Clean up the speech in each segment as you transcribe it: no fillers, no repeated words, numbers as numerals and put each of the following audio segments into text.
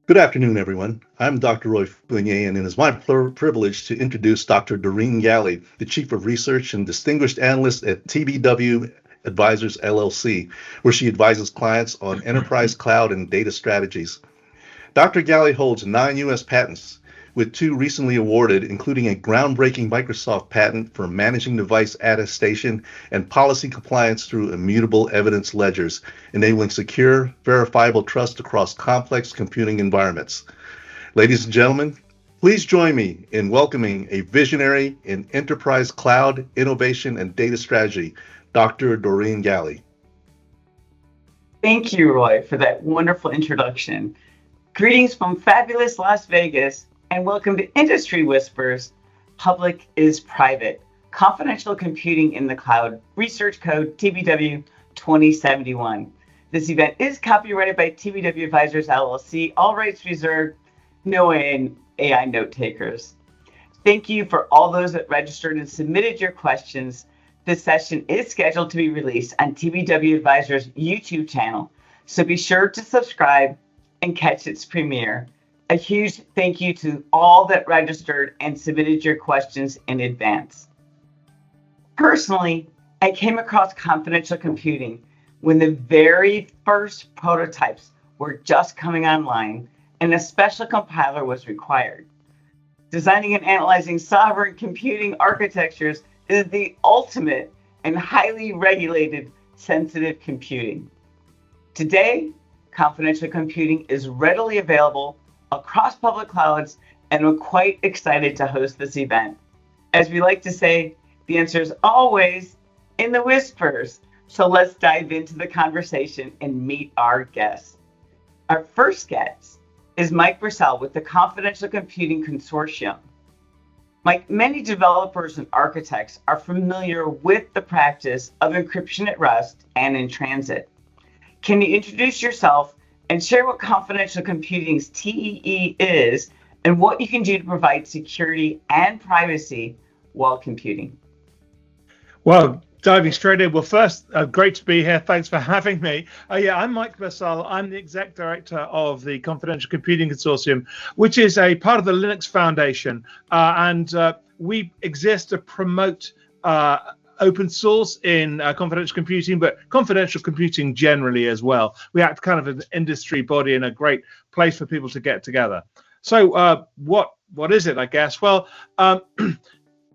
Good afternoon, everyone. I'm Dr. Roy Fournier, and it is my privilege to introduce Dr. Doreen Galley, the Chief of Research and Distinguished Analyst at TBW Advisors LLC, where she advises clients on enterprise cloud and data strategies. Dr. Galley holds 9 U.S. patents, with 2 recently awarded, including a groundbreaking Microsoft patent for managing device attestation and policy compliance through immutable evidence ledgers, enabling secure, verifiable trust across complex computing environments. Ladies and gentlemen, please join me in welcoming a visionary in enterprise cloud, innovation, and data strategy, Dr. Doreen Galley. Thank you, Roy, for that wonderful introduction. Greetings from fabulous Las Vegas, and welcome to Industry Whispers, Public is Private, Confidential Computing in the Cloud, Research Code TBW 2071. This event is copyrighted by TBW Advisors LLC, all rights reserved, no AI note takers. Thank you for all those that registered and submitted your questions. This session is scheduled to be released on TBW Advisors YouTube channel, so be sure to subscribe and catch its premiere. A huge thank you to all that registered and submitted your questions in advance. Personally, I came across confidential computing when the very first prototypes were just coming online and a special compiler was required. Designing and analyzing sovereign computing architectures is the ultimate and highly regulated sensitive computing. Today, confidential computing is readily available across public clouds, and we're quite excited to host this event. As we like to say, the answer is always in the whispers. So let's dive into the conversation and meet our guests. Our first guest is Mike Bursell with the Confidential Computing Consortium. Mike, many developers and architects are familiar with the practice of encryption at rest and in transit. Can you introduce yourself and share what confidential computing's TEE is and what you can do to provide security and privacy while computing? Well, diving straight in. Well, first, great to be here. Thanks for having me. I'm Mike Bursell. I'm the Exec Director of the Confidential Computing Consortium, which is a part of the Linux Foundation. And we exist to promote open source in confidential computing, but confidential computing generally as well. We act kind of as an industry body and a great place for people to get together. So what is it, I guess? Well,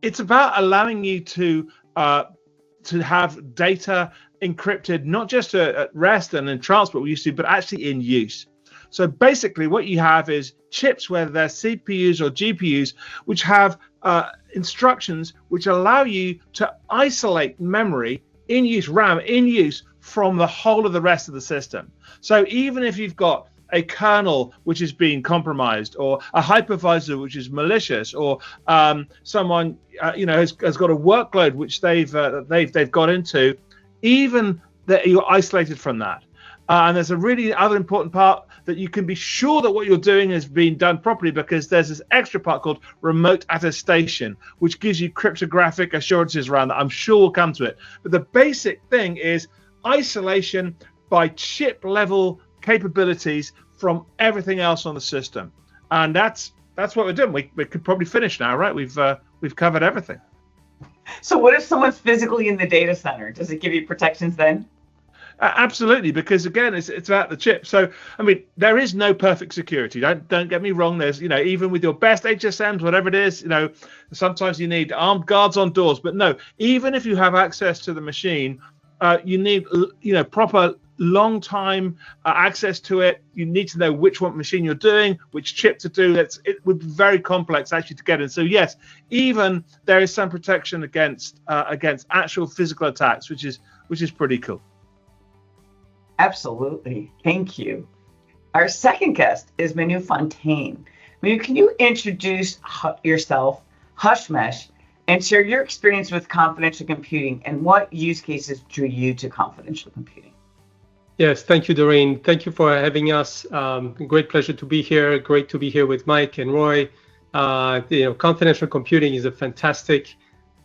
it's about allowing you to have data encrypted, not just at rest and in transport we used to, but actually in use. So basically what you have is chips, whether they're CPUs or GPUs, which have instructions which allow you to isolate memory in use, RAM in use, from the whole of the rest of the system. So even if you've got a kernel which is being compromised, or a hypervisor which is malicious, or someone has got a workload which they've got into, even that you're isolated from that. And there's a really other important part, that you can be sure that what you're doing is being done properly, because there's this extra part called remote attestation, which gives you cryptographic assurances around that. I'm sure we'll come to it. But the basic thing is isolation by chip level capabilities from everything else on the system. And that's what we're doing. We could probably finish now, right? We've covered everything. So what if someone's physically in the data center? Does it give you protections then? Absolutely, because again, it's about the chip. So, I mean, there is no perfect security. Don't get me wrong. There's, even with your best HSMs, whatever it is, sometimes you need armed guards on doors. But no, even if you have access to the machine, you need, proper long time access to it. You need to know which one machine you're doing, which chip to do. It would be very complex actually to get in. So yes, even there is some protection against actual physical attacks, which is pretty cool. Absolutely. Thank you. Our second guest is Manu Fontaine. Manu, can you introduce yourself, Hushmesh, and share your experience with confidential computing and what use cases drew you to confidential computing? Yes, thank you, Doreen. Thank you for having us. Great pleasure to be here. Great to be here with Mike and Roy. Confidential computing is a fantastic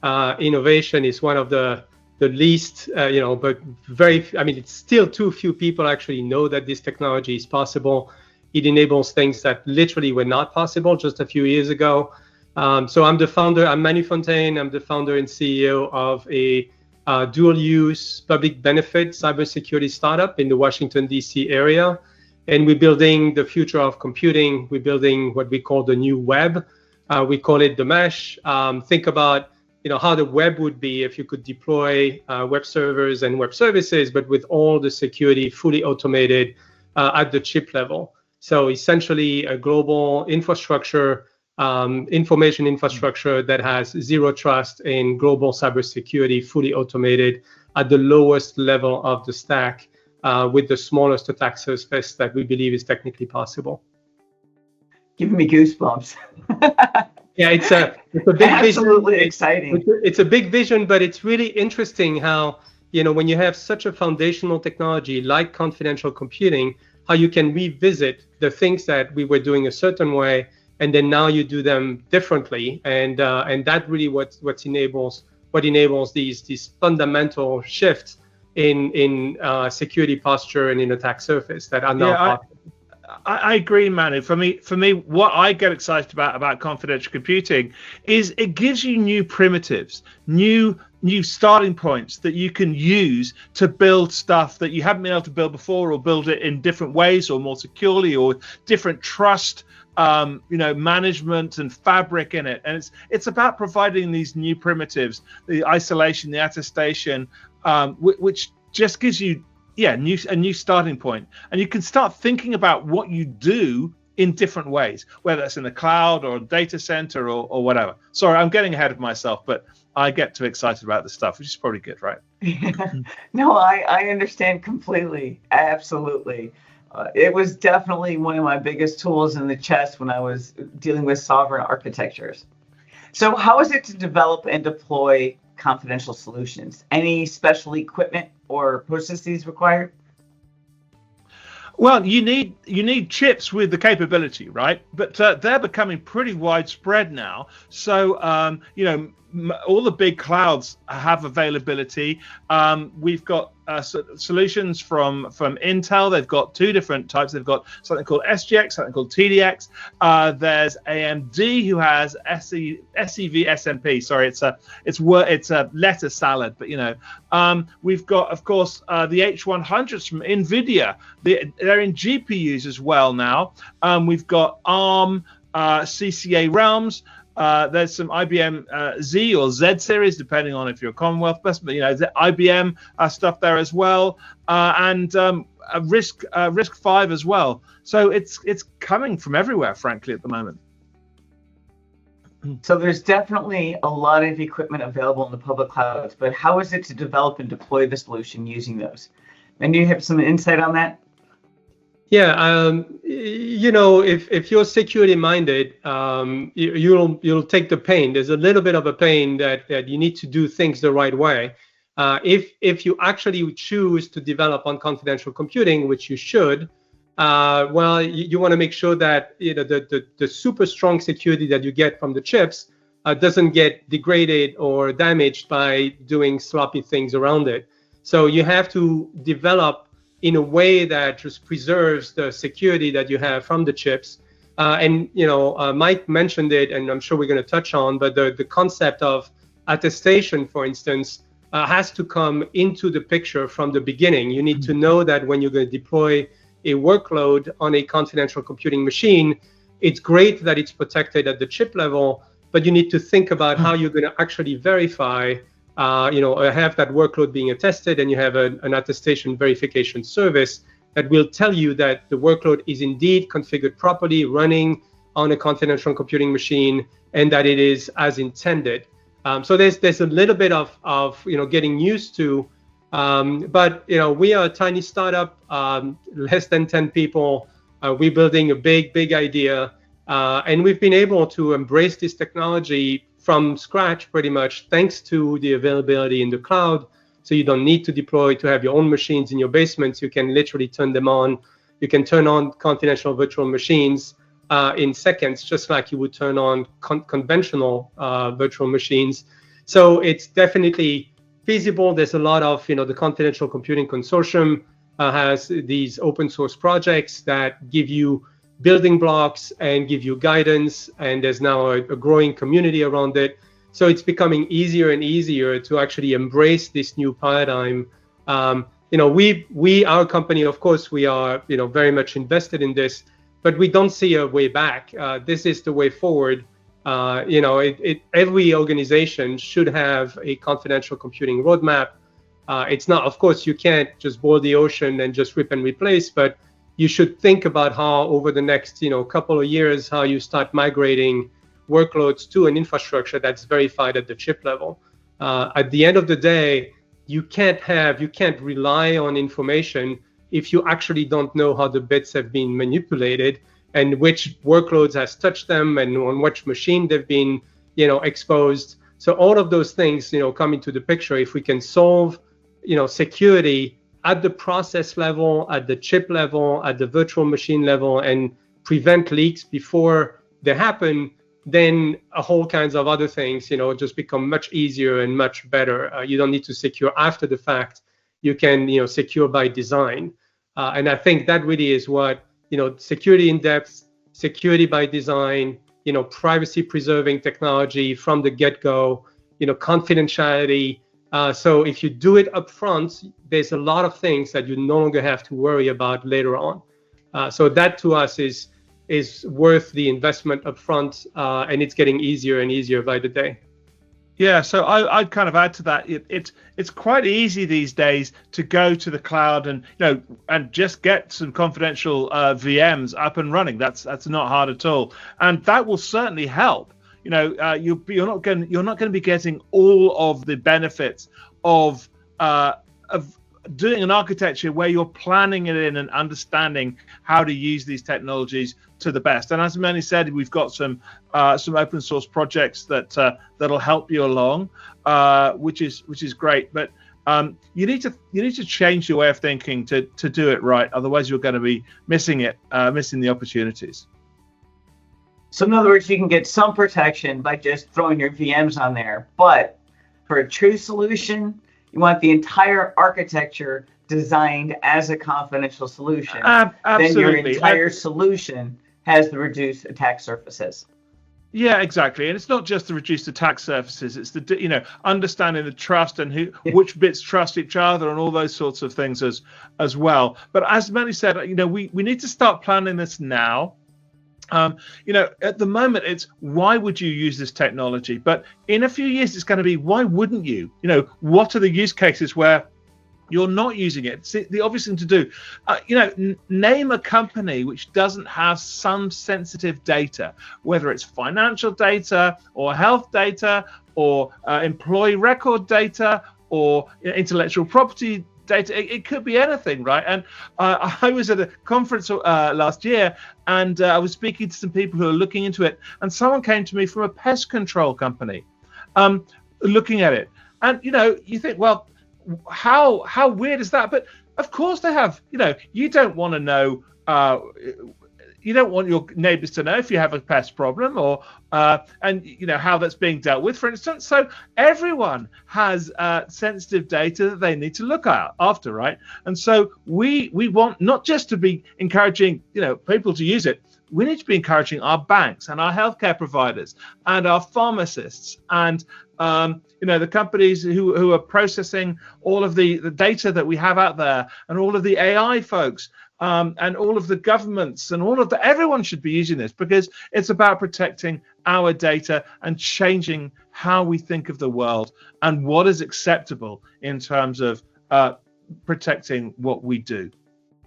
innovation. It's one of the least, but it's still too few people actually know that this technology is possible. It enables things that literally were not possible just a few years ago. So I'm Manu Fontaine. I'm the founder and CEO of a dual-use public benefit cybersecurity startup in the Washington, D.C. area. And we're building the future of computing. We're building what we call the new web. We call it the mesh. Think about how the web would be if you could deploy web servers and web services, but with all the security fully automated at the chip level. So essentially a global infrastructure, information infrastructure that has zero trust in global cybersecurity, fully automated at the lowest level of the stack with the smallest attack surface that we believe is technically possible. Giving me goosebumps. Yeah, it's a big absolutely vision. Exciting. It's a big vision, but it's really interesting how, when you have such a foundational technology like confidential computing, how you can revisit the things that we were doing a certain way, and then now you do them differently, and that really what enables these fundamental shifts in security posture and in attack surface that are now possible. I agree, Manu. For me, what I get excited about confidential computing is it gives you new primitives, new starting points that you can use to build stuff that you haven't been able to build before, or build it in different ways or more securely, or different trust management and fabric in it. And it's about providing these new primitives, the isolation, the attestation, which just gives you a new starting point, and you can start thinking about what you do in different ways, whether that's in the cloud or a data center or whatever. Sorry, I'm getting ahead of myself, but I get too excited about this stuff, which is probably good, right? No, I understand completely. Absolutely. It was definitely one of my biggest tools in the chest when I was dealing with sovereign architectures. So how is it to develop and deploy confidential solutions? Any special equipment or processes required? Well, you need chips with the capability, right? But they're becoming pretty widespread now. So all the big clouds have availability. We've got solutions from Intel. They've got two different types. They've got something called SGX, something called TDX. There's AMD who has SEV SMP. Sorry, it's a letter salad, but we've got, of course, the H100s from NVIDIA. They're in GPUs as well now. We've got ARM, CCA Realms. There's some IBM Z or Z series, depending on if you're a Commonwealth person, but the IBM stuff there as well, and RISC-V as well. So it's coming from everywhere, frankly, at the moment. So there's definitely a lot of equipment available in the public clouds, but how is it to develop and deploy the solution using those? And do you have some insight on that? Yeah, if you're security minded, you'll take the pain. There's a little bit of a pain that you need to do things the right way. If you actually choose to develop on confidential computing, which you should, you want to make sure that the super strong security that you get from the chips doesn't get degraded or damaged by doing sloppy things around it. So you have to develop in a way that just preserves the security that you have from the chips. Mike mentioned it, and I'm sure we're going to touch on, but the concept of attestation, for instance, has to come into the picture from the beginning. You need to know that when you're going to deploy a workload on a confidential computing machine, it's great that it's protected at the chip level, but you need to think about how you're going to actually verify have that workload being attested, and you have an attestation verification service that will tell you that the workload is indeed configured properly, running on a confidential computing machine, and that it is as intended. So there's a little bit of getting used to, but we are a tiny startup, less than 10 people. We're building a big idea, and we've been able to embrace this technology from scratch pretty much, thanks to the availability in the cloud. So you don't need to deploy to have your own machines in your basements. You can literally turn them on. You can turn on confidential virtual machines in seconds, just like you would turn on conventional virtual machines. So it's definitely feasible. There's a lot of, the Confidential Computing Consortium has these open source projects that give you building blocks and give you guidance. And there's now a growing community around it. So it's becoming easier and easier to actually embrace this new paradigm. Our company, of course, we are, very much invested in this, but we don't see a way back. This is the way forward. Every organization should have a confidential computing roadmap. It's not, of course, you can't just boil the ocean and just rip and replace, but you should think about how over the next, couple of years, how you start migrating workloads to an infrastructure that's verified at the chip level. At the end of the day, you can't rely on information if you actually don't know how the bits have been manipulated and which workloads has touched them and on which machine they've been, exposed. So all of those things, come into the picture. If we can solve, security at the process level, at the chip level, at the virtual machine level, and prevent leaks before they happen, then a whole kinds of other things, just become much easier and much better. You don't need to secure after the fact. You can, secure by design. And I think that really is what, security in depth, security by design, privacy preserving technology from the get-go, confidentiality. So if you do it up front, there's a lot of things that you no longer have to worry about later on. So that to us is worth the investment up front, and it's getting easier and easier by the day. Yeah, so I'd kind of add to that. It's quite easy these days to go to the cloud and and just get some confidential VMs up and running. That's not hard at all, and that will certainly help. You're not going to be getting all of the benefits of doing an architecture where you're planning it in and understanding how to use these technologies to the best. And as Manu said, we've got some open source projects that'll help you along, which is great. But you need to change your way of thinking to do it right. Otherwise, you're going to be missing the opportunities. So in other words, you can get some protection by just throwing your VMs on there. But for a true solution, you want the entire architecture designed as a confidential solution. Absolutely. Then your entire solution has the reduced attack surfaces. Yeah, exactly. And it's not just the reduced attack surfaces. It's the understanding the trust and which bits trust each other and all those sorts of things as well. But as Manu said, we need to start planning this now. At the moment, it's why would you use this technology? But in a few years, it's going to be why wouldn't you? What are the use cases where you're not using it? It's the obvious thing to do. Name a company which doesn't have some sensitive data, whether it's financial data or health data or employee record data or intellectual property data. It could be anything, right? And I was at a conference last year, and I was speaking to some people who are looking into it, and someone came to me from a pest control company looking at it. And you think, well, how weird is that? But of course they have. You don't want to know. You don't want your neighbors to know if you have a pest problem or how that's being dealt with, for instance. So everyone has sensitive data that they need to look after, right? And so we want not just to be encouraging people to use it. We need to be encouraging our banks and our healthcare providers and our pharmacists and the companies who are processing all of the data that we have out there and all of the AI folks. And all of the governments and everyone should be using this because it's about protecting our data and changing how we think of the world and what is acceptable in terms of protecting what we do.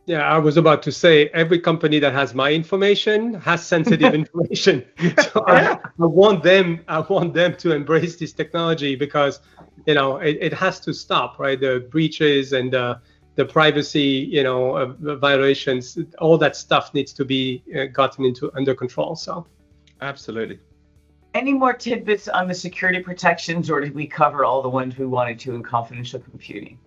Yeah, I was about to say every company that has my information has sensitive information. So I want them to embrace this technology because it has to stop, right? The breaches and the privacy, violations, all that stuff needs to be gotten under control. So, absolutely. Any more tidbits on the security protections, or did we cover all the ones we wanted to in confidential computing?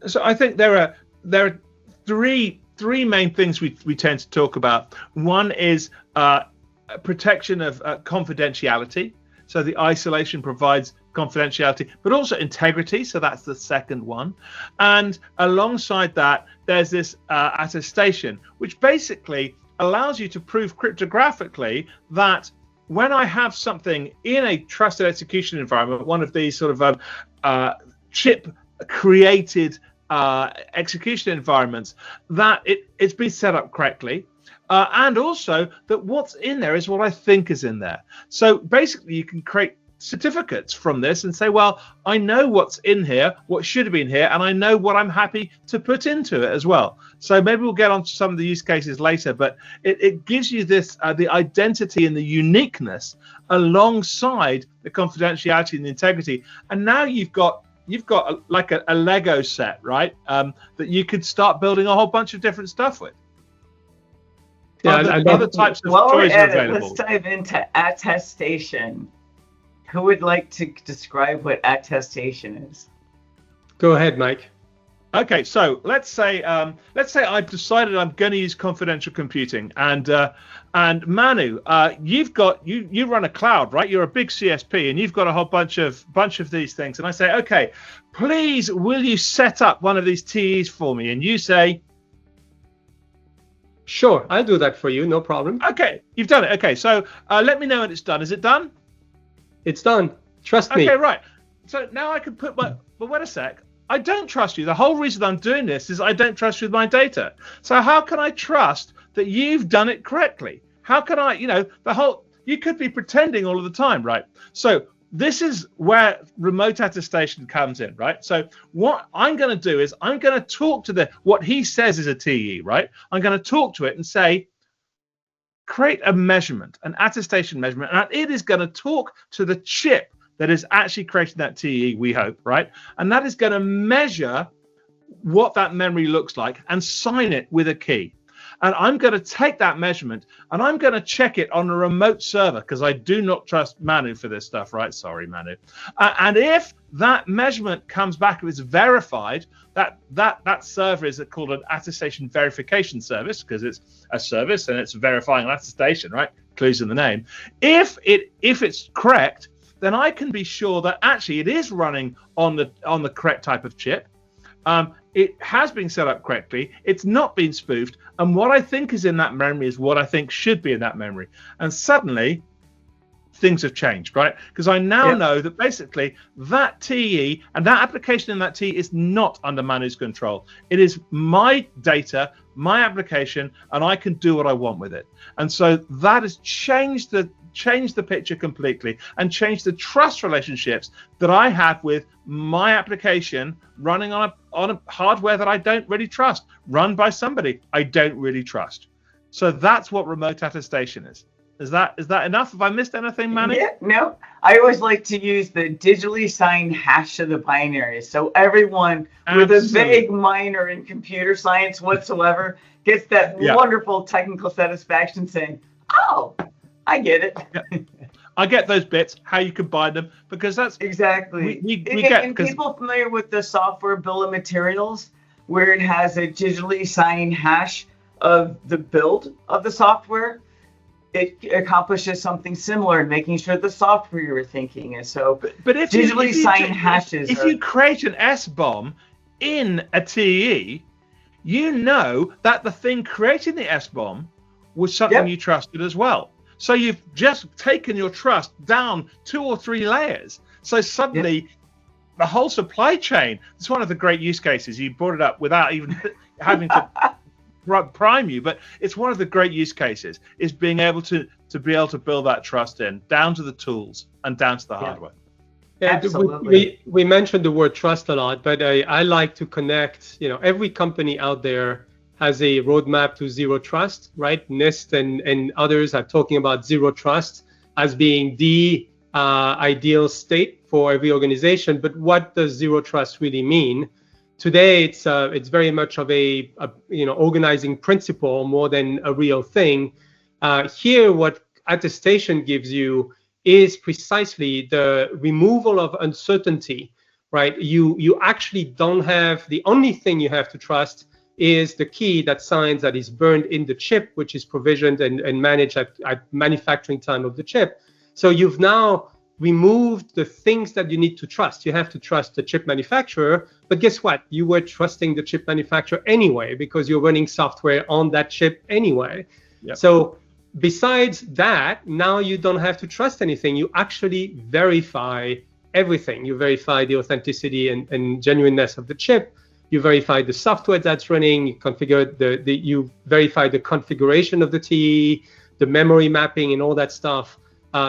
So I think there are three main things we tend to talk about. One is protection of confidentiality. So the isolation provides confidentiality, but also integrity. So that's the second one. And alongside that, there's this attestation, which basically allows you to prove cryptographically that when I have something in a trusted execution environment, one of these sort of chip created execution environments, that it's been set up correctly. And also that what's in there is what I think is in there. So basically you can create certificates from this and say, well, I know what's in here, what should have been here, and I know what I'm happy to put into it as well. So maybe we'll get on to some of the use cases later, but it gives you this the identity and the uniqueness alongside the confidentiality and the integrity. And now you've got like a Lego set, right? That you could start building a whole bunch of different stuff with. Yeah, other types of toys are available. Let's dive into attestation. Who would like to describe what attestation is? Go ahead, Mike. Okay, so let's say I've decided I'm going to use confidential computing, and Manu, you run a cloud, right? You're a big CSP, and you've got a whole bunch of these things. And I say, okay, please, will you set up one of these TEs for me? And you say, sure, I'll do that for you, no problem. Okay, you've done it. Okay, so let me know when it's done. Is it done? It's done. Trust me. Okay, right. So now I can put my. But wait a sec. I don't trust you. The whole reason I'm doing this is I don't trust you with my data. So how can I trust that you've done it correctly? How can I, you could be pretending all of the time, right? So this is where remote attestation comes in, right? So what I'm going to do is I'm going to talk to what he says is a TE, right? I'm going to talk to it and say, create a measurement, an attestation measurement, and it is going to talk to the chip that is actually creating that TE, we hope, right? And that is going to measure what that memory looks like and sign it with a key. And I'm going to take that measurement and I'm going to check it on a remote server because I do not trust Manu for this stuff, right? Sorry, Manu. And if that measurement comes back, if it's verified, that server is called an attestation verification service because it's a service and it's verifying an attestation, right? Clues in the name. If it's correct, then I can be sure that actually it is running on the correct type of chip. It has been set up correctly. It's not been spoofed. And what I think is in that memory is what I think should be in that memory. And suddenly, things have changed, right? Because I now know that basically that TE and that application in that TE is not under Manu's control. It is my data, my application, and I can do what I want with it. And so that has changed the picture completely and change the trust relationships that I have with my application running on a hardware that I don't really trust, run by somebody I don't really trust. So that's what remote attestation is. Is that enough? Have I missed anything, Manu? Yeah, no. I always like to use the digitally signed hash of the binary. So everyone with a vague minor in computer science whatsoever gets that wonderful technical satisfaction saying, oh, I get it. I get those bits, how you combine them, because that's exactly. People familiar with the software bill of materials, where it has a digitally signed hash of the build of the software, it accomplishes something similar in making sure the software you're thinking is so. But if digitally signed hashes. If you create an SBOM in a TE, you know that the thing creating the SBOM was something you trusted as well. So you've just taken your trust down 2 or 3 layers. So suddenly the whole supply chain, it's one of the great use cases. You brought it up without even having to prime you, but it's one of the great use cases is being able to build that trust in down to the tools and down to the hardware. Yeah, absolutely. We mentioned the word trust a lot, but I like to connect, every company out there has a roadmap to zero trust, right? NIST and others are talking about zero trust as being the ideal state for every organization. But what does zero trust really mean? Today, it's very much of a organizing principle more than a real thing. Here, what attestation gives you is precisely the removal of uncertainty, right? You actually don't have, the only thing you have to trust is the key that signs that is burned in the chip, which is provisioned and managed at manufacturing time of the chip. So you've now removed the things that you need to trust. You have to trust the chip manufacturer, but guess what? You were trusting the chip manufacturer anyway because you're running software on that chip anyway. Yep. So besides that, now you don't have to trust anything. You actually verify everything. You verify the authenticity and genuineness of the chip. You verify the software that's running. You configure you verify the configuration of the TE, the memory mapping, and all that stuff.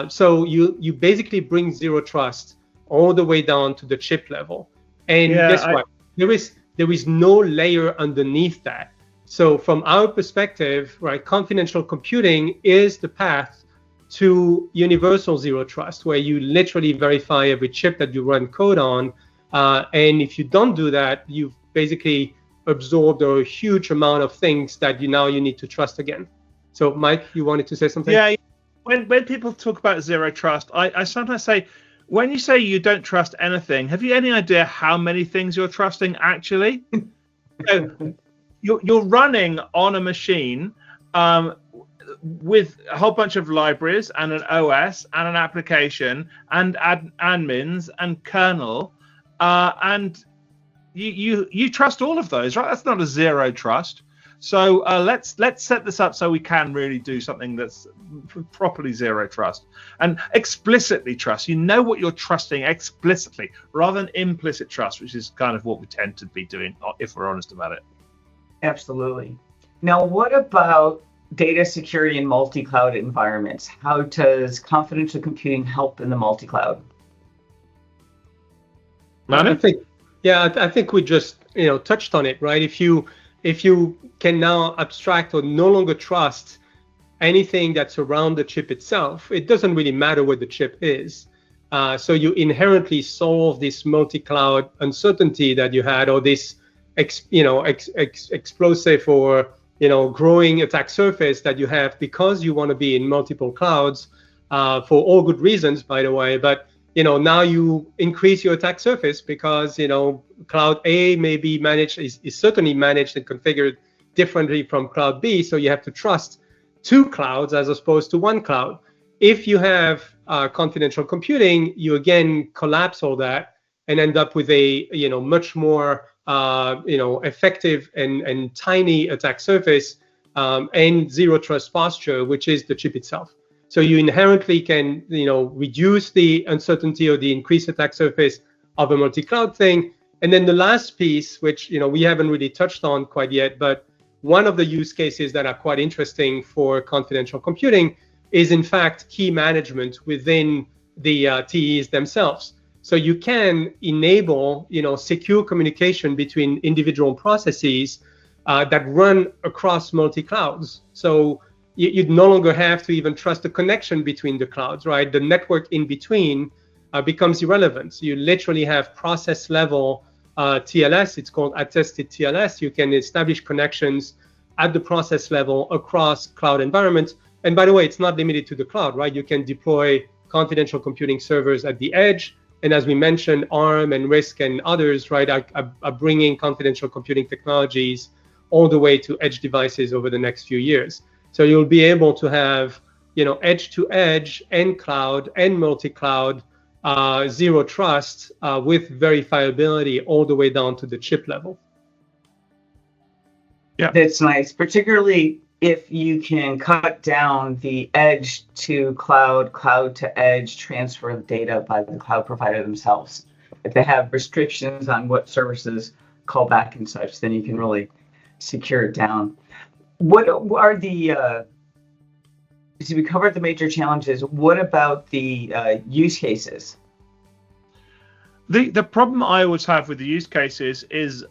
So you basically bring zero trust all the way down to the chip level. And guess what? There is no layer underneath that. So from our perspective, right, confidential computing is the path to universal zero trust, where you literally verify every chip that you run code on. And if you don't do that, you've basically absorbed a huge amount of things that you need to trust again. So Mike, you wanted to say something? Yeah. When people talk about zero trust, I sometimes say, when you say you don't trust anything, have you any idea how many things you're trusting actually? So, you're running on a machine with a whole bunch of libraries and an OS and an application and admins and kernel, and you trust all of those, right? That's not a zero trust. So let's set this up so we can really do something that's properly zero trust and explicitly trust. You know what you're trusting explicitly rather than implicit trust, which is kind of what we tend to be doing, if we're honest about it. Absolutely. Now, what about data security in multi-cloud environments? How does confidential computing help in the multi-cloud? Manu? I think we just touched on it, right? If you can now abstract or no longer trust anything that's around the chip itself, it doesn't really matter what the chip is. So you inherently solve this multi-cloud uncertainty that you had, or this explosive or growing attack surface that you have because you want to be in multiple clouds for all good reasons, by the way. But now you increase your attack surface because cloud A may be managed, is certainly managed and configured differently from cloud B, so you have to trust two clouds as opposed to one cloud. If you have confidential computing, you again collapse all that and end up with a much more effective and tiny attack surface and zero trust posture, which is the chip itself. So you inherently can reduce the uncertainty or the increased attack surface of a multi-cloud thing. And then the last piece, which we haven't really touched on quite yet, but one of the use cases that are quite interesting for confidential computing is in fact key management within the TEs themselves. So you can enable, secure communication between individual processes that run across multi-clouds. So you no longer have to even trust the connection between the clouds, right? The network in between becomes irrelevant. So you literally have process level TLS. It's called attested TLS. You can establish connections at the process level across cloud environments. And by the way, it's not limited to the cloud, right? You can deploy confidential computing servers at the edge. And as we mentioned, ARM and RISC and others, right, are bringing confidential computing technologies all the way to edge devices over the next few years. So you'll be able to have, edge to edge and cloud and multi-cloud zero trust with verifiability all the way down to the chip level. Yeah, that's nice, particularly if you can cut down the edge to cloud, cloud to edge transfer of data by the cloud provider themselves. If they have restrictions on what services call back and such, then you can really secure it down. What are the, so we covered the major challenges. What about the use cases? The problem I always have with the use cases is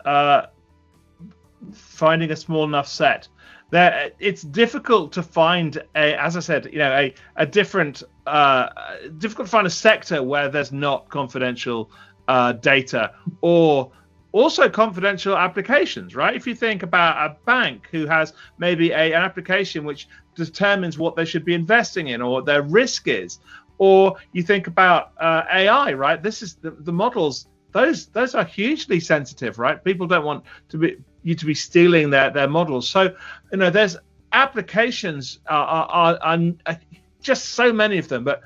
finding a small enough set. It's difficult to find as I said, a different, difficult to find a sector where there's not confidential data or also confidential applications, right? If you think about a bank who has maybe an application which determines what they should be investing in or what their risk is, or you think about AI, right? This is the models. Those are hugely sensitive, right? People don't want you to be stealing their models. So, there's applications are just so many of them. But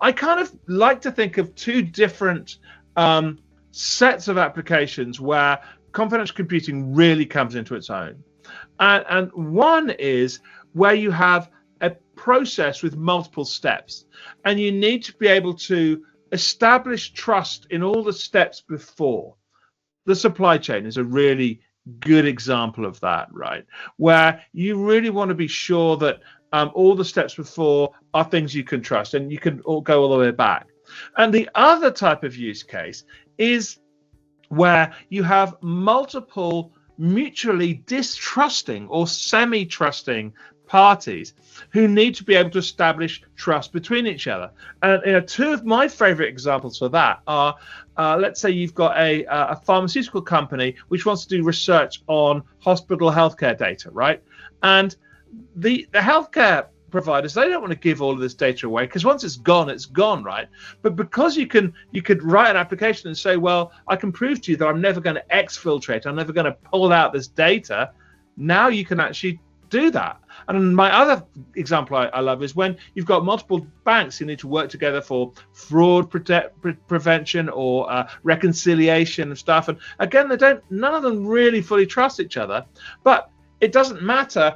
I kind of like to think of two different sets of applications where confidential computing really comes into its own. And one is where you have a process with multiple steps, and you need to be able to establish trust in all the steps before. The supply chain is a really good example of that, right? Where you really want to be sure that all the steps before are things you can trust, and you can all go all the way back. And the other type of use case is where you have multiple mutually distrusting or semi-trusting parties who need to be able to establish trust between each other. And two of my favorite examples for that are, let's say you've got a pharmaceutical company which wants to do research on hospital healthcare data, right? And the healthcare providers, they don't want to give all of this data away, because once it's gone, right? But because you could write an application and say, well, I can prove to you that I'm never going to exfiltrate, I'm never going to pull out this data. Now you can actually do that. And my other example I love is when you've got multiple banks who need to work together for fraud prevention or reconciliation and stuff. And again, none of them really fully trust each other, but it doesn't matter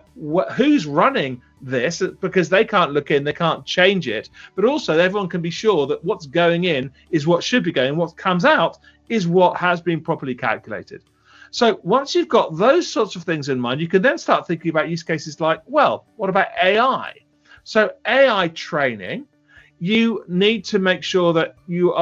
who's running this, because they can't look in, they can't change it. But also everyone can be sure that what's going in is what should be going, and what comes out is what has been properly calculated. So once you've got those sorts of things in mind, you can then start thinking about use cases like, well, what about AI? So AI training, you need to make sure that you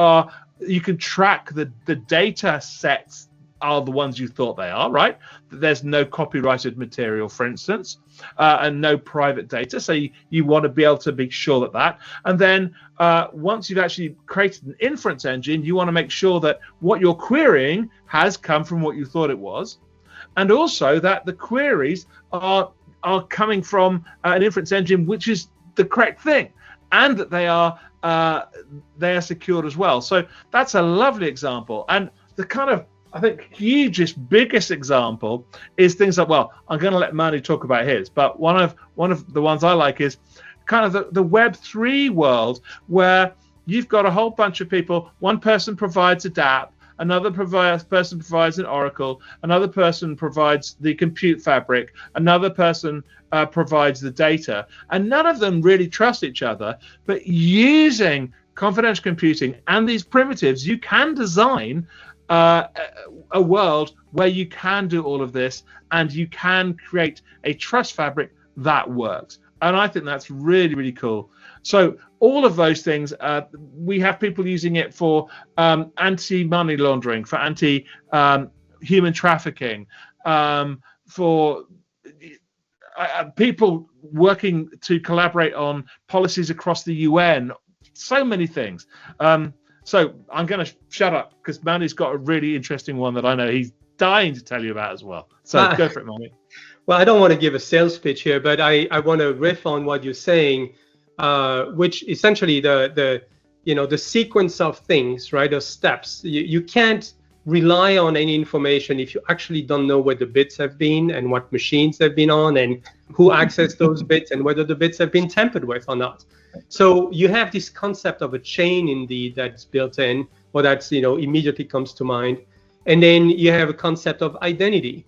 can track the data sets are the ones you thought they are, right? That there's no copyrighted material, for instance, and no private data. So you want to be able to be sure that. And then once you've actually created an inference engine, you want to make sure that what you're querying has come from what you thought it was. And also that the queries are coming from an inference engine which is the correct thing, and that they are secured as well. So that's a lovely example. And the kind of, I think, hugest, biggest example is things like, well, I'm going to let Manu talk about his, but one of the ones I like is kind of the Web3 world, where you've got a whole bunch of people. One person provides a DApp, another person provides an Oracle, another person provides the compute fabric, another person provides the data, and none of them really trust each other. But using confidential computing and these primitives, you can design a world where you can do all of this, and you can create a trust fabric that works. And I think that's really, really cool. So all of those things, we have people using it for anti-money laundering, for anti-human trafficking, for people working to collaborate on policies across the UN, so many things. So I'm going to shut up, because Manu's got a really interesting one that I know he's dying to tell you about as well. So go for it, Manu. Well, I don't want to give a sales pitch here, but I want to riff on what you're saying, which essentially the sequence of things, right? Those steps. You can't rely on any information if you actually don't know where the bits have been and what machines they've been on and who accessed those bits and whether the bits have been tampered with or not. So you have this concept of a chain indeed that's built in, or that's immediately comes to mind. And then you have a concept of identity.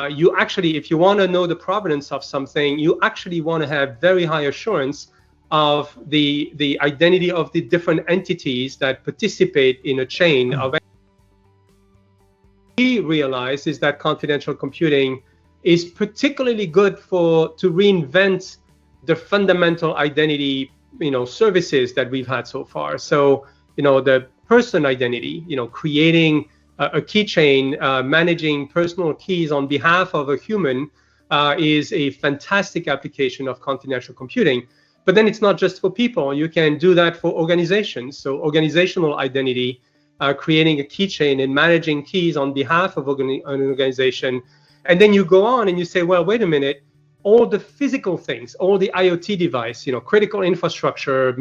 You actually, if you want to know the provenance of something, you actually want to have very high assurance of the identity of the different entities that participate in a chain of. We realize is that confidential computing is particularly good to reinvent the fundamental identity services that we've had so far. So the person identity, creating a keychain, managing personal keys on behalf of a human is a fantastic application of confidential computing. But then it's not just for people. You can do that for organizations. So organizational identity, creating a keychain and managing keys on behalf of an organization. And then you go on and you say, well, wait a minute, all the physical things, all the IoT device, critical infrastructure,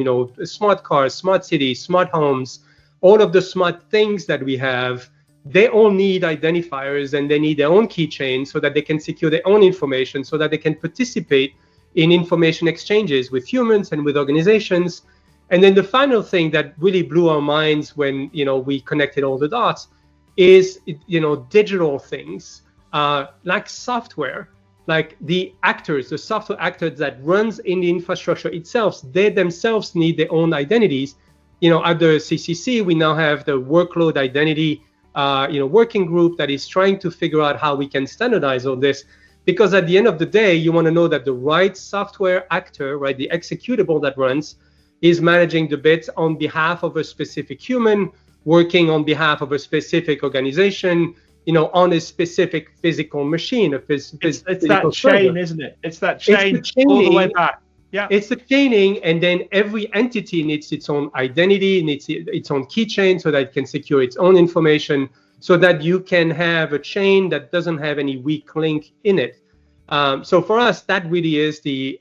smart cars, smart cities, smart homes, all of the smart things that we have, they all need identifiers, and they need their own keychain so that they can secure their own information, so that they can participate in information exchanges with humans and with organizations. And then the final thing that really blew our minds when we connected all the dots is digital things like software. like the actors, the software actors that runs in the infrastructure itself, they themselves need their own identities. At the CCC, we now have the workload identity, working group that is trying to figure out how we can standardize all this. Because at the end of the day, you want to know that the right software actor, right, the executable that runs, is managing the bits on behalf of a specific human, working on behalf of a specific organization, on a specific physical machine. It's that chain, isn't it? It's that chain all the way back. Yeah. It's the chaining, and then every entity needs its own identity, needs its own keychain so that it can secure its own information, so that you can have a chain that doesn't have any weak link in it. So for us, that really is the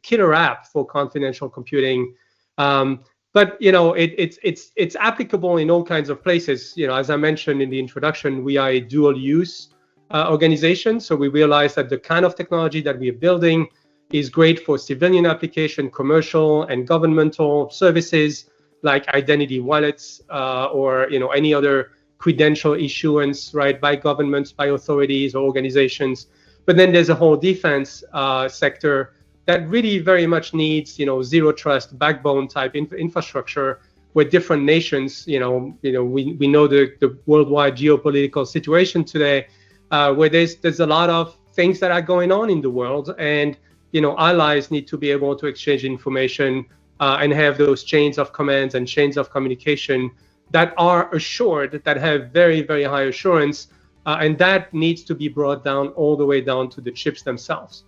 killer app for confidential computing. But it's applicable in all kinds of places. As I mentioned in the introduction, we are a dual-use organization. So we realize that the kind of technology that we are building is great for civilian application, commercial and governmental services like identity wallets or any other credential issuance, right, by governments, by authorities or organizations. But then there's a whole defense sector that really very much needs, zero trust backbone type infrastructure, where different nations, we know the worldwide geopolitical situation today, where there's a lot of things that are going on in the world, and allies need to be able to exchange information and have those chains of commands and chains of communication that are assured, that have very, very high assurance, and that needs to be brought down all the way down to the chips themselves.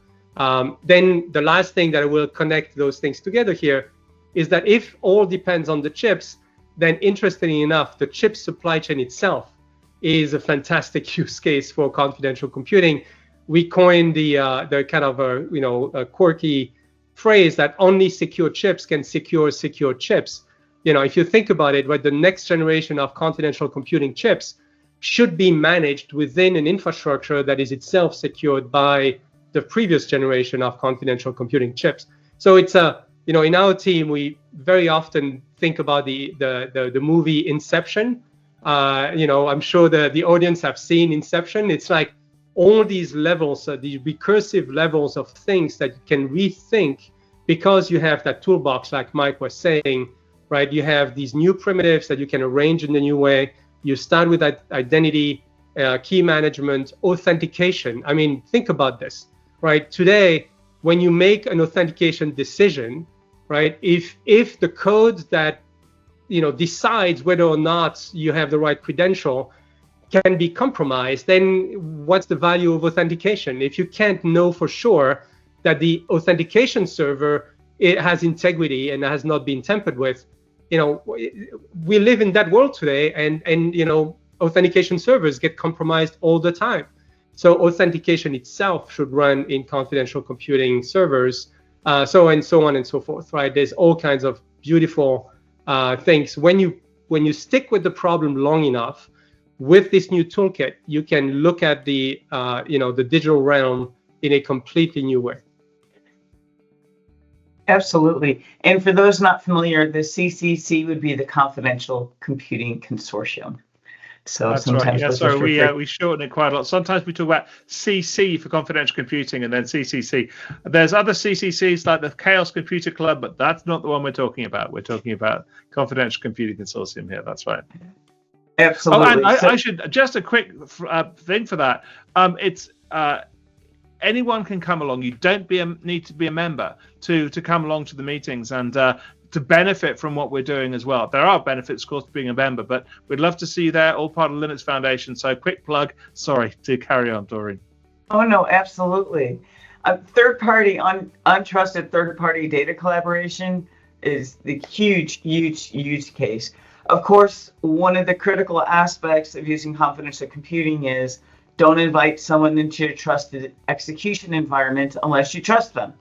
Then the last thing that will connect those things together here is that if all depends on the chips, then interestingly enough, the chip supply chain itself is a fantastic use case for confidential computing. We coined the kind of a quirky phrase that only secure chips can secure chips. If you think about it, right, the next generation of confidential computing chips should be managed within an infrastructure that is itself secured by the previous generation of confidential computing chips. So it's in our team, we very often think about the movie Inception. I'm sure the audience have seen Inception. It's like all these levels, these recursive levels of things that you can rethink because you have that toolbox, like Mike was saying, right? You have these new primitives that you can arrange in a new way. You start with that identity, key management, authentication. I mean, think about this, right? Today, when you make an authentication decision, right, if the code that decides whether or not you have the right credential can be compromised, then what's the value of authentication? If you can't know for sure that the authentication server, it has integrity and has not been tampered with, we live in that world today, and authentication servers get compromised all the time. So authentication itself should run in confidential computing servers, so on and so forth, right? There's all kinds of beautiful things. When you stick with the problem long enough, with this new toolkit, you can look at the digital realm in a completely new way. Absolutely. And for those not familiar, the CCC would be the Confidential Computing Consortium. So that's sometimes right. Yeah, so we shorten it quite a lot. Sometimes we talk about CC for confidential computing and then CCC. There's other CCCs like the Chaos Computer Club, but that's not the one we're talking about. We're talking about Confidential Computing Consortium here. That's right. Absolutely. Oh, and I should just a quick thing for that. It's anyone can come along. You don't need to be a member to come along to the meetings and to benefit from what we're doing as well. There are benefits, of course, to being a member, but we'd love to see you there, all part of Linux Foundation. So quick plug. Sorry to carry on, Doreen. Oh, no, absolutely. Third-party, untrusted third-party data collaboration is the huge use case. Of course, one of the critical aspects of using confidential computing is don't invite someone into your trusted execution environment unless you trust them.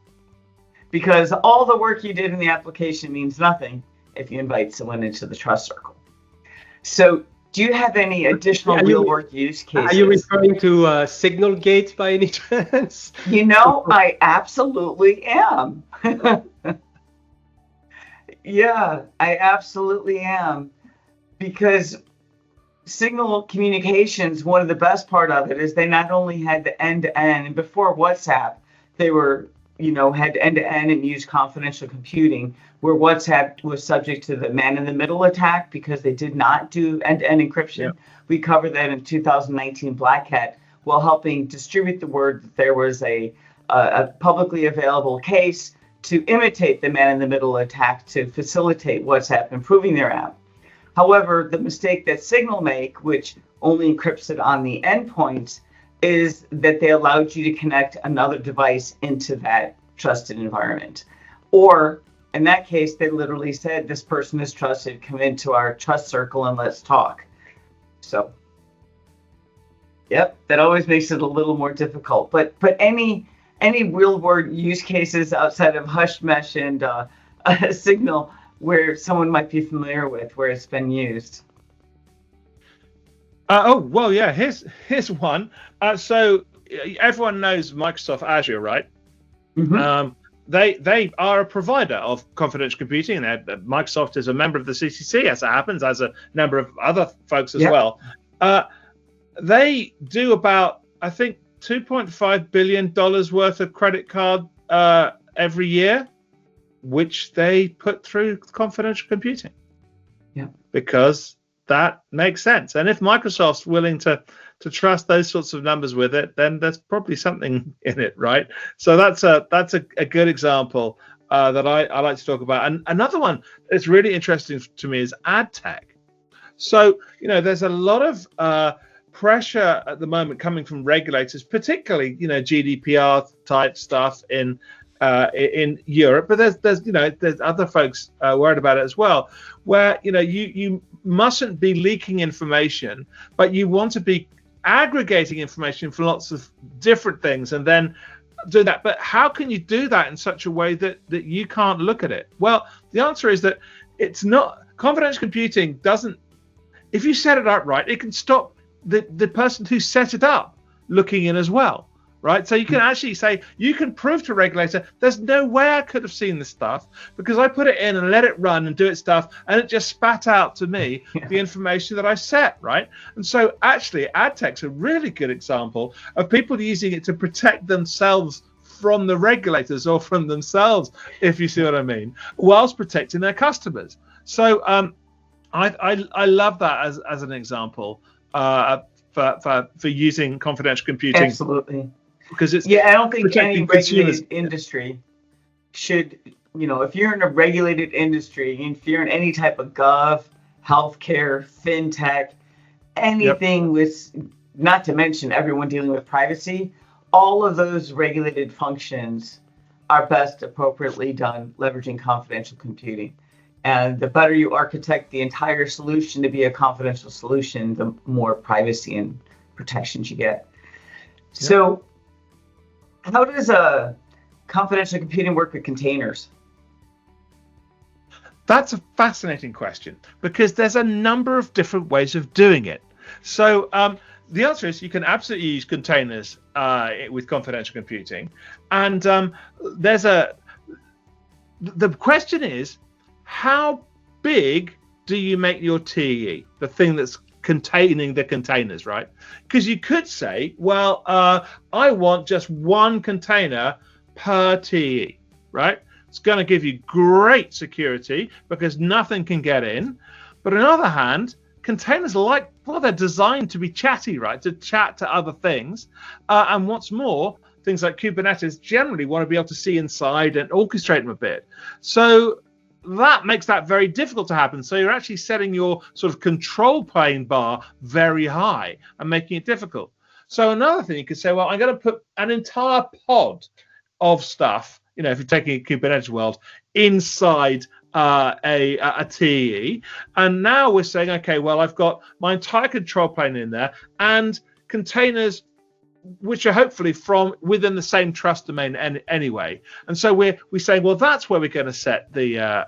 Because all the work you did in the application means nothing if you invite someone into the trust circle. So do you have any additional real-world use cases? Are you referring to Signal Gate by any chance? I absolutely am. Yeah, I absolutely am. Because Signal communications, one of the best part of it is they not only had the end-to-end, and before WhatsApp, they were, had end-to-end and used confidential computing, where WhatsApp was subject to the man-in-the-middle attack because they did not do end-to-end encryption. Yep. We covered that in 2019 Black Hat, while helping distribute the word that there was a publicly available case to imitate the man-in-the-middle attack to facilitate WhatsApp improving their app. However, the mistake that Signal make, which only encrypts it on the endpoints, is that they allowed you to connect another device into that trusted environment. Or in that case, they literally said, this person is trusted, come into our trust circle and let's talk. So, yep, that always makes it a little more difficult. But any real world use cases outside of Hushmesh and Signal where someone might be familiar with, where it's been used? Here's one. So everyone knows Microsoft Azure, right? Mm-hmm. They are a provider of confidential computing, and Microsoft is a member of the CCC, as it happens, as a number of other folks as well. They do about, I think, $2.5 billion worth of credit card every year, which they put through confidential computing. Yeah. Because that makes sense. And if Microsoft's willing to trust those sorts of numbers with it, then there's probably something in it, right? So that's a good example that I like to talk about. And another one that's really interesting to me is ad tech. So, there's a lot of pressure at the moment coming from regulators, particularly, GDPR type stuff in Europe, but there's other folks worried about it as well, where you mustn't be leaking information, but you want to be aggregating information from lots of different things and then do that. But how can you do that in such a way that you can't look at it? Well, the answer is that it's not confidential computing. Doesn't, if you set it up right, it can stop the person who set it up looking in as well. Right, so you can actually say, you can prove to a regulator, there's no way I could have seen this stuff because I put it in and let it run and do its stuff, and it just spat out to me the information that I set, right? And so actually, ad tech's a really good example of people using it to protect themselves from the regulators or from themselves, if you see what I mean, whilst protecting their customers. So I love that as an example for using confidential computing. Absolutely. Because it's I don't think any regulated industry should, if you're in a regulated industry, if you're in any type of gov, healthcare, fintech, anything with, not to mention everyone dealing with privacy, all of those regulated functions are best appropriately done leveraging confidential computing. And the better you architect the entire solution to be a confidential solution, the more privacy and protections you get. So how does confidential computing work with containers? That's a fascinating question because there's a number of different ways of doing it. So the answer is you can absolutely use containers with confidential computing. And the question is, how big do you make your TE, the thing that's containing the containers, right? Because you could say, well, I want just one container per TE, right? It's going to give you great security because nothing can get in. But on the other hand, containers are they're designed to be chatty, right? To chat to other things. And what's more, things like Kubernetes generally want to be able to see inside and orchestrate them a bit. So that makes that very difficult to happen. So you're actually setting your sort of control plane bar very high and making it difficult. So another thing you could say, well, I'm going to put an entire pod of stuff, if you're taking a Kubernetes world, inside a TE. And now we're saying, okay, well, I've got my entire control plane in there and containers which are hopefully from within the same trust domain anyway. And so we say, well, that's where we're going to set the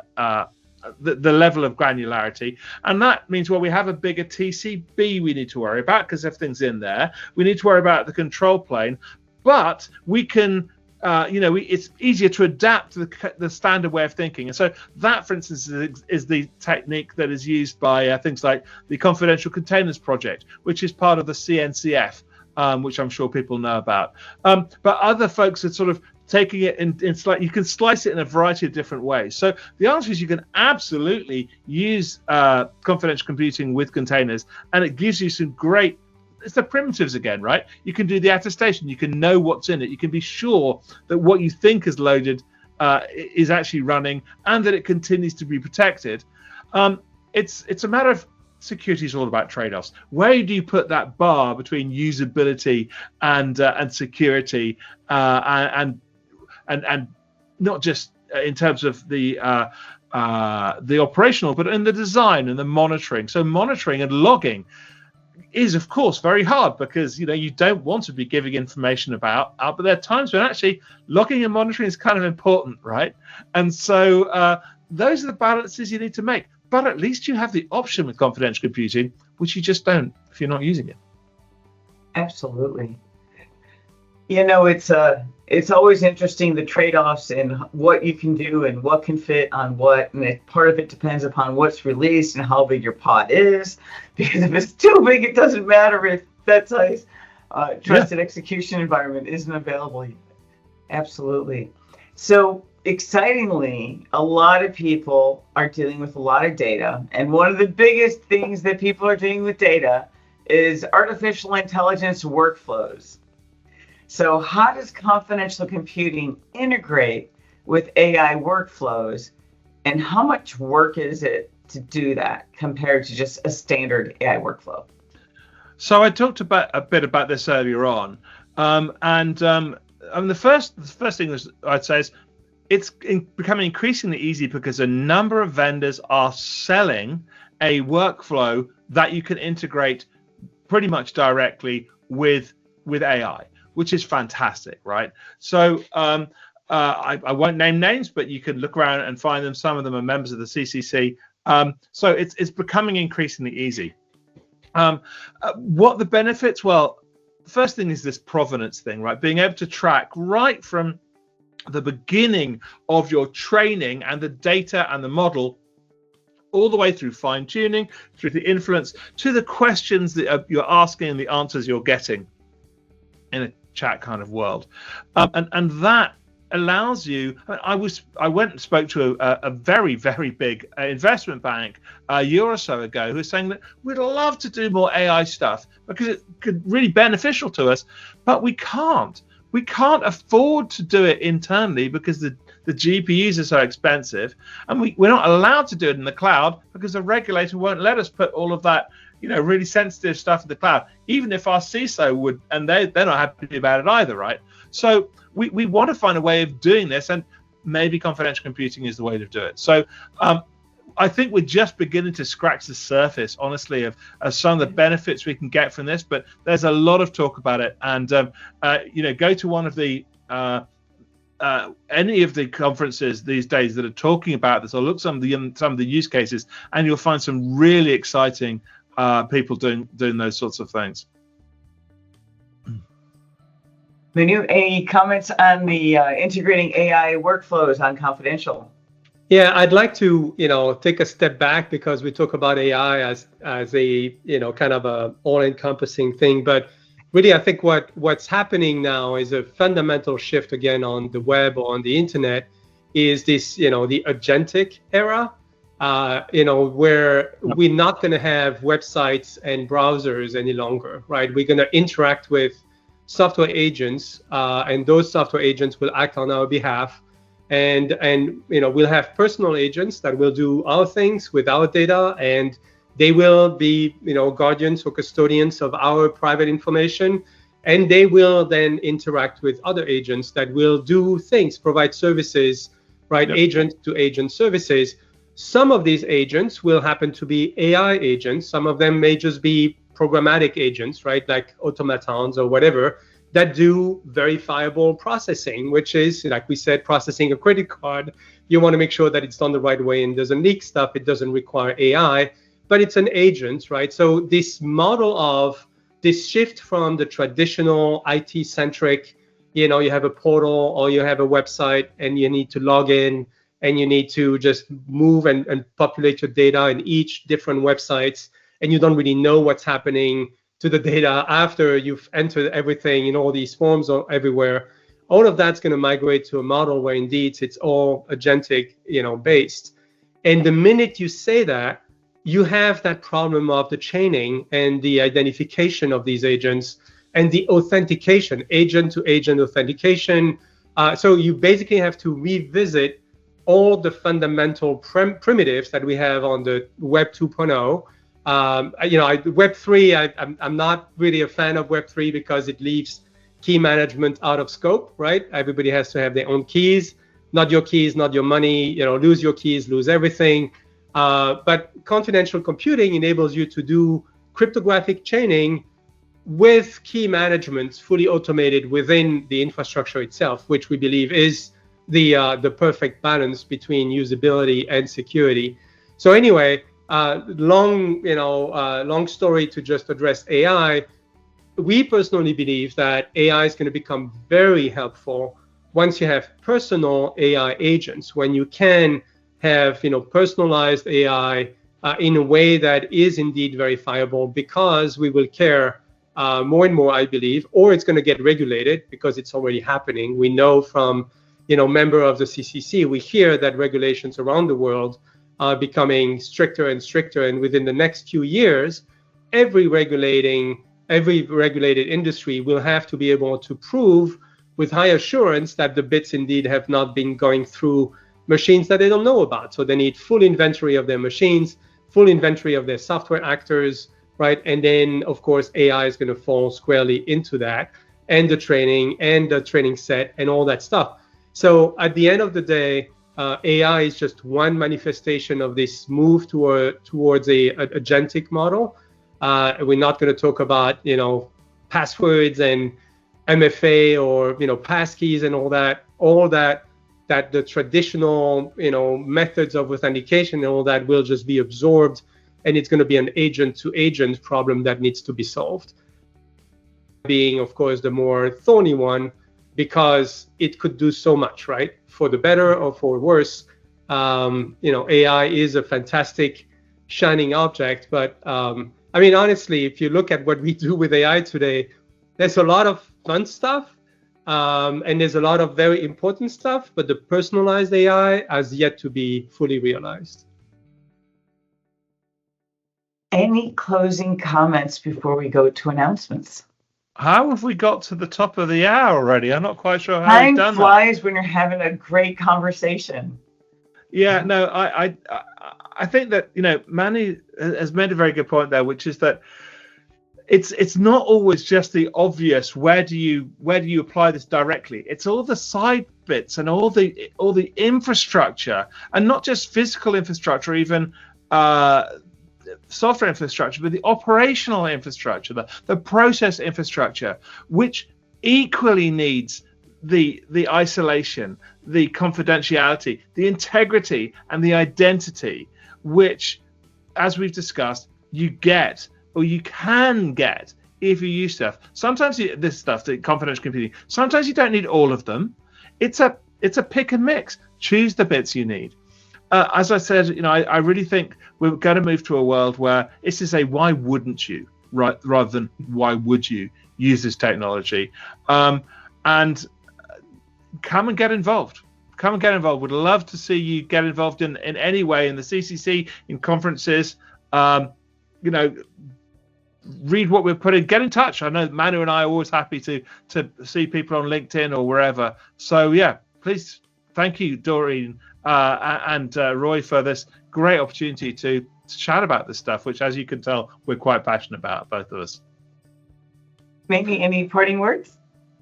level of granularity. And that means, well, we have a bigger TCB we need to worry about because everything's in there. We need to worry about the control plane, but we can it's easier to adapt to the standard way of thinking. And so that, for instance, is the technique that is used by things like the Confidential Containers Project, which is part of the CNCF, which I'm sure people know about. But other folks are sort of taking it in you can slice it in a variety of different ways. So the answer is you can absolutely use confidential computing with containers, and it gives you some great, it's the primitives again, right? You can do the attestation, you can know what's in it, you can be sure that what you think is loaded is actually running, and that it continues to be protected. It's a matter of, security is all about trade-offs. Where do you put that bar between usability and security, and not just in terms of the operational, but in the design and the monitoring. So monitoring and logging is, of course, very hard, because you don't want to be giving information about, but there are times when actually logging and monitoring is kind of important, right? And so those are the balances you need to make. But at least you have the option with confidential computing, which you just don't if you're not using it. Absolutely. It's always interesting, the trade-offs and what you can do and what can fit on what, and part of it depends upon what's released and how big your pod is, because if it's too big, it doesn't matter if that size trusted execution environment isn't available. Absolutely. So excitingly, a lot of people are dealing with a lot of data, and one of the biggest things that people are doing with data is artificial intelligence workflows. So how does confidential computing integrate with AI workflows, and how much work is it to do that compared to just a standard AI workflow? So I talked about a bit about this earlier on, the first thing I'd say is it's becoming increasingly easy because a number of vendors are selling a workflow that you can integrate pretty much directly with AI, which is fantastic, right? So I won't name names, but you can look around and find them. Some of them are members of the CCC. So it's becoming increasingly easy. What the benefits? Well, first thing is this provenance thing, right? Being able to track right from the beginning of your training and the data and the model, all the way through fine tuning, through the influence, to the questions that you're asking and the answers you're getting in a chat kind of world. And that allows you, I went and spoke to a very, very big investment bank a year or so ago, who was saying that we'd love to do more AI stuff because it could really beneficial to us, but we can't afford to do it internally because the GPUs are so expensive, and we're not allowed to do it in the cloud because the regulator won't let us put all of that really sensitive stuff in the cloud, even if our CISO would, and they're not happy about it either, right? So we want to find a way of doing this, and maybe confidential computing is the way to do it. So I think we're just beginning to scratch the surface, honestly, of some of the benefits we can get from this, but there's a lot of talk about it. And go to one of the any of the conferences these days that are talking about this, or look some of the use cases, and you'll find some really exciting people doing those sorts of things. Manu, any comments on the integrating AI workflows on confidential? Yeah, I'd like to, take a step back, because we talk about AI as a, kind of a all-encompassing thing. But really, I think what's happening now is a fundamental shift again on the web or on the internet, is this, the agentic era, where we're not going to have websites and browsers any longer, right? We're going to interact with software agents, and those software agents will act on our behalf. And we'll have personal agents that will do our things with our data, and they will be guardians or custodians of our private information, and they will then interact with other agents that will do things, provide services, right? Yep. Agent to agent services. Some of these agents will happen to be AI agents. Some of them may just be programmatic agents, right? Like automatons or whatever, that do verifiable processing, which is, like we said, processing a credit card. You want to make sure that it's done the right way and doesn't leak stuff. It doesn't require AI, but it's an agent, right? So this model of this shift from the traditional IT-centric, you have a portal or you have a website and you need to log in and you need to just move and populate your data in each different websites, and you don't really know what's happening to the data after you've entered everything in all these forms or everywhere. All of that's going to migrate to a model where indeed it's all agentic, based. And the minute you say that, you have that problem of the chaining and the identification of these agents and the authentication, agent-to-agent authentication. So you basically have to revisit all the fundamental primitives that we have on the Web 2.0. Web 3, I'm not really a fan of Web 3 because it leaves key management out of scope, right? Everybody has to have their own keys, not your keys, not your money. Lose your keys, lose everything. But confidential computing enables you to do cryptographic chaining with key management fully automated within the infrastructure itself, which we believe is the perfect balance between usability and security. So anyway, long story to just address AI. We personally believe that AI is going to become very helpful once you have personal AI agents, when you can have personalized AI in a way that is indeed verifiable, because we will care more and more, I believe, or it's going to get regulated because it's already happening. We know from member of the CCC, we hear that regulations around the world are becoming stricter and stricter, and within the next few years, every regulated industry will have to be able to prove with high assurance that the bits indeed have not been going through machines that they don't know about. So they need full inventory of their machines, full inventory of their software actors, right? And then, of course, AI is going to fall squarely into that, and the training set and all that stuff. So at the end of the day, AI is just one manifestation of this move towards a agentic model. We're not going to talk about passwords and MFA or passkeys and all that the traditional methods of authentication and all that will just be absorbed, and it's going to be an agent-to-agent problem that needs to be solved. Being, of course, the more thorny one, because it could do so much, right? For the better or for worse. AI is a fantastic shining object, but honestly, if you look at what we do with AI today, there's a lot of fun stuff, and there's a lot of very important stuff, but the personalized AI has yet to be fully realized. Any closing comments before we go to announcements? How have we got to the top of the hour already? I'm not quite sure how we've done that. Time flies when you're having a great conversation. Yeah, no, I think that Manu has made a very good point there, which is that it's not always just the obvious where do you apply this directly. It's all the side bits and all the infrastructure, and not just physical infrastructure, even software infrastructure, but the operational infrastructure, the process infrastructure, which equally needs the isolation, the confidentiality, the integrity, and the identity, which, as we've discussed, you get or you can get if you use stuff. Sometimes this stuff, the confidential computing, sometimes you don't need all of them. It's a pick and mix. Choose the bits you need. As I said, I really think we're going to move to a world where it's to say, why wouldn't you, right, rather than why would you use this technology, and come and get involved. Come and get involved. Would love to see you get involved in any way in the CCC, in conferences. Read what we're putting. Get in touch. I know Manu and I are always happy to see people on LinkedIn or wherever. So yeah, please, thank you, Doreen and Roy, for this great opportunity to chat about this stuff, which, as you can tell, we're quite passionate about, both of us. Maybe any parting words?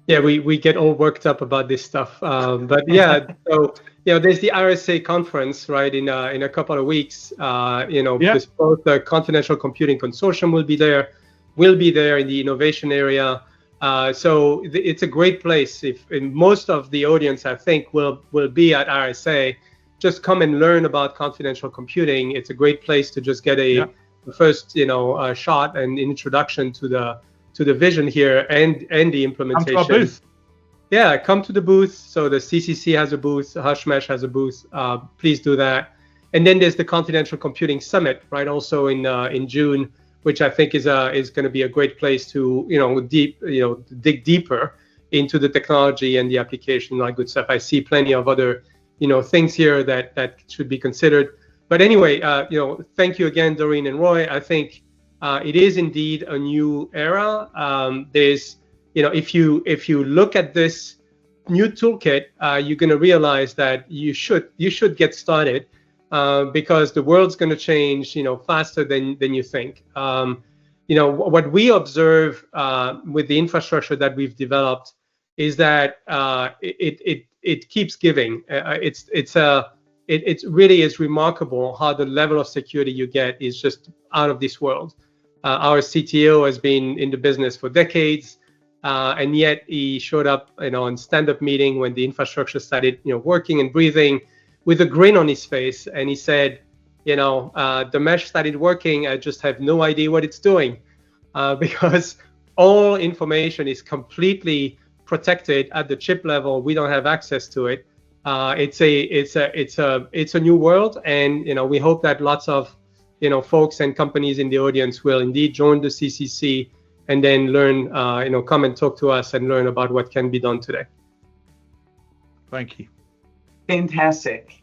Yeah, we get all worked up about this stuff, but yeah. So there's the RSA conference, right, in a couple of weeks. Because both the Confidential Computing Consortium will be there in the innovation area. So it's a great place. And most of the audience, I think, will be at RSA. Just come and learn about confidential computing. It's a great place to just get a first, shot and introduction to the vision here and the implementation. Come to our booth. yeah, come to the booth. So the CCC has a booth, Hushmesh has a booth. Please do that. And then there's the Confidential Computing Summit, right? Also in June, which I think is going to be a great place to dig deeper into the technology and the application, like good stuff. I see plenty of other things here that should be considered. But anyway, thank you again, Doreen and Roy. I think it is indeed a new era. There's if you look at this new toolkit, you're going to realize that you should get started. Because the world's going to change, faster than you think. What we observe with the infrastructure that we've developed is that it keeps giving. It really is remarkable how the level of security you get is just out of this world. Our CTO has been in the business for decades, and yet he showed up, in stand-up meeting when the infrastructure started, working and breathing, with a grin on his face, and he said, the mesh started working. I just have no idea what it's doing, because all information is completely protected at the chip level. We don't have access to it. It's a new world, and we hope that lots of folks and companies in the audience will indeed join the CCC and then learn, come and talk to us and learn about what can be done today. Thank you. Fantastic.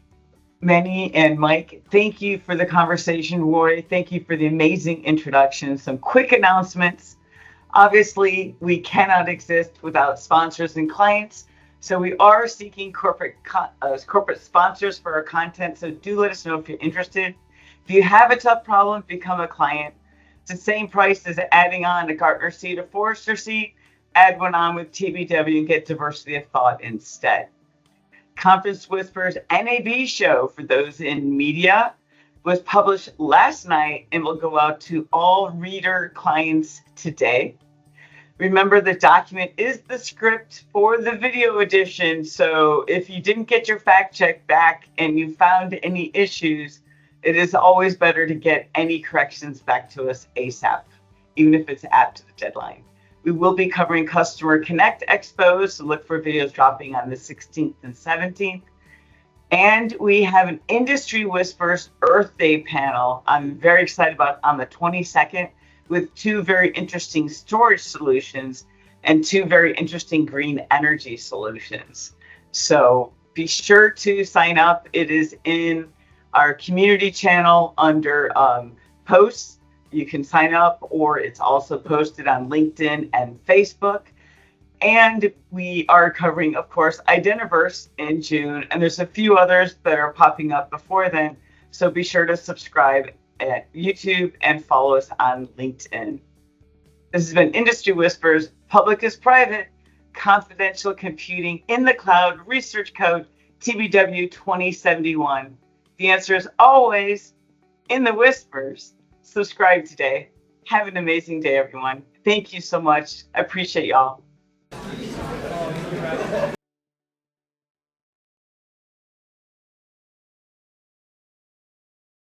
Manny and Mike, thank you for the conversation. Roy, thank you for the amazing introduction. Some quick announcements. Obviously, we cannot exist without sponsors and clients. So we are seeking corporate sponsors for our content. So do let us know if you're interested. If you have a tough problem, become a client. It's the same price as adding on a Gartner seat or Forrester seat. Add one on with TBW and get diversity of thought instead. Conference Whispers NAB show for those in media was published last night and will go out to all reader clients today. Remember, the document is the script for the video edition, so if you didn't get your fact check back and you found any issues, it is always better to get any corrections back to us ASAP, even if it's after the deadline. We will be covering Customer Connect Expos, so look for videos dropping on the 16th and 17th. And we have an Industry Whispers Earth Day panel I'm very excited about on the 22nd with two very interesting storage solutions and two very interesting green energy solutions. So be sure to sign up. It is in our community channel under posts. You can sign up, or it's also posted on LinkedIn and Facebook. And we are covering, of course, Identiverse in June, and there's a few others that are popping up before then. So be sure to subscribe at YouTube and follow us on LinkedIn. This has been Industry Whispers, Public is Private, Confidential Computing in the Cloud, Research Code TBW 2071. The answer is always in the whispers. Subscribe today. Have an amazing day, everyone. Thank you so much. I appreciate y'all.